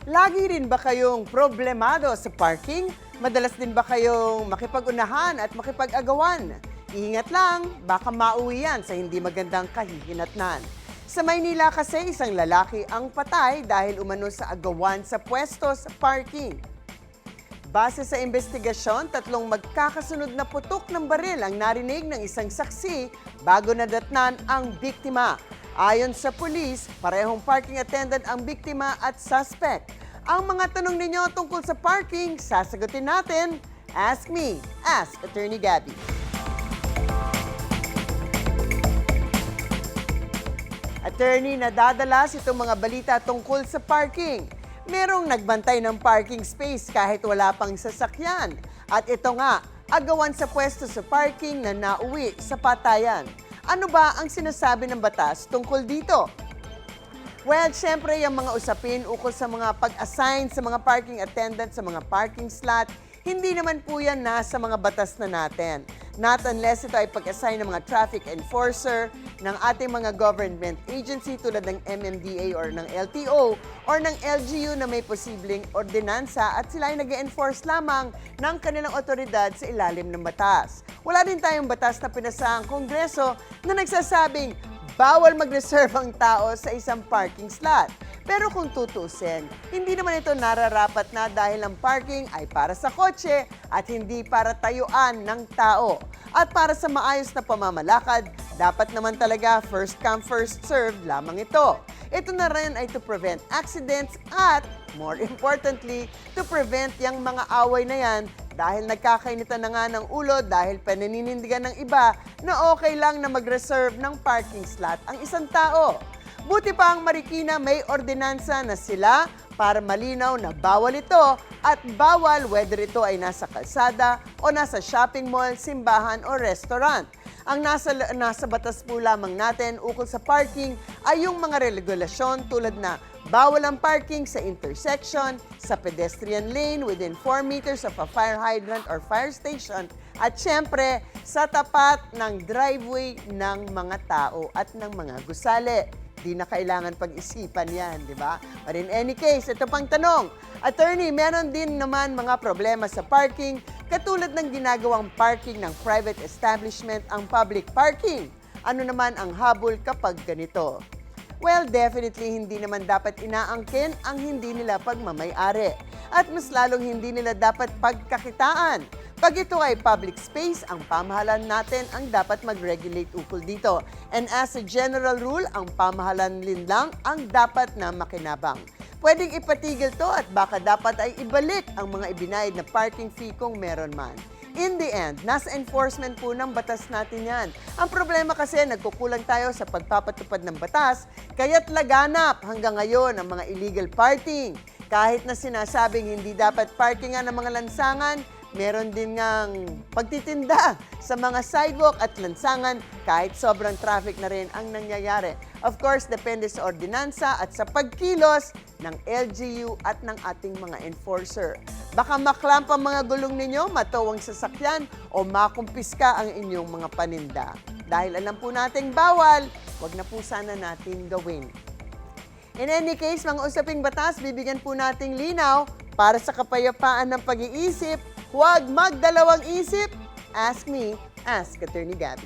Lagi rin ba kayong problemado sa parking? Madalas din ba kayong makipag-unahan at makipag-agawan? Ingat lang, baka mauwi yan sa hindi magandang kahihinatnan. Sa Maynila kasi isang lalaki ang patay dahil umano sa agawan sa pwesto sa parking. Base sa investigasyon, 3 magkakasunod na putok ng baril ang narinig ng isang saksi bago nadatnan ang biktima. Ayon sa pulis, parehong parking attendant ang biktima at suspect. Ang mga tanong ninyo tungkol sa parking, sasagutin natin. Ask me, ask Attorney Gabby. Attorney, nadadalas itong mga balita tungkol sa parking. Merong nagbantay ng parking space kahit wala pang sasakyan. At ito nga, agawan sa pwesto sa parking na nauwi sa patayan. Ano ba ang sinasabi ng batas tungkol dito? Well, syempre yung mga usapin ukol sa mga pag-assign sa mga parking attendant sa mga parking slot, hindi naman po yan nasa mga batas na natin. Not unless ito ay pag-assign ng mga traffic enforcer, ng ating mga government agency tulad ng MMDA or ng LTO or ng LGU na may posibleng ordinansa at sila ay nag-enforce lamang ng kanilang otoridad sa ilalim ng batas. Wala din tayong batas na pinasa ang Kongreso na nagsasabing bawal mag-reserve ang tao sa isang parking slot. Pero kung tutusin, hindi naman ito nararapat na dahil ang parking ay para sa kotse at hindi para tayuan ng tao. At para sa maayos na pamamalakad, dapat naman talaga first come, first served lamang ito. Ito na rin ay to prevent accidents at, more importantly, to prevent yung mga away na yan dahil nagkakainitan na nga ng ulo dahil paninindigan ng iba na okay lang na mag-reserve ng parking slot ang isang tao. Buti pa ang Marikina may ordinansa na sila para malinaw na bawal ito at bawal whether ito ay nasa kalsada o nasa shopping mall, simbahan o restaurant. Ang nasa batas po lamang natin ukol sa parking ay yung mga regulasyon tulad na bawal ang parking sa intersection, sa pedestrian lane within 4 meters of a fire hydrant or fire station at syempre sa tapat ng driveway ng mga tao at ng mga gusali. Di na kailangan pag-isipan yan, di ba? But in any case, ito pang tanong. Attorney, meron din naman mga problema sa parking katulad ng ginagawang parking ng private establishment ang public parking. Ano naman ang habol kapag ganito? Well, definitely hindi naman dapat inaangkin ang hindi nila pagmamay-ari. At mas lalong hindi nila dapat pagkakitaan. Pag ito ay public space, ang pamahalaan natin ang dapat mag-regulate ukol dito. And as a general rule, ang pamahalaan din lang ang dapat na makinabang. Pwedeng ipatigil to at baka dapat ay ibalik ang mga ibinayad na parking fee kung meron man. In the end, nasa enforcement po ng batas natin yan. Ang problema kasi nagkukulang tayo sa pagpapatupad ng batas, kaya't laganap hanggang ngayon ang mga illegal parking. Kahit na sinasabing hindi dapat parkingan ng mga lansangan, meron din ngang pagtitinda sa mga sidewalk at lansangan kahit sobrang traffic na rin ang nangyayari. Of course, depende sa ordinansa at sa pagkilos ng LGU at ng ating mga enforcer. Baka maklamp ang mga gulong ninyo, matawang sasakyan o makumpiska ang inyong mga paninda. Dahil alam po nating bawal, wag na po sana natin gawin. In any case, mga usaping batas, bibigyan po nating linaw para sa kapayapaan ng pag-iisip. Huwag magdalawang isip. Ask me, ask Attorney Gabby.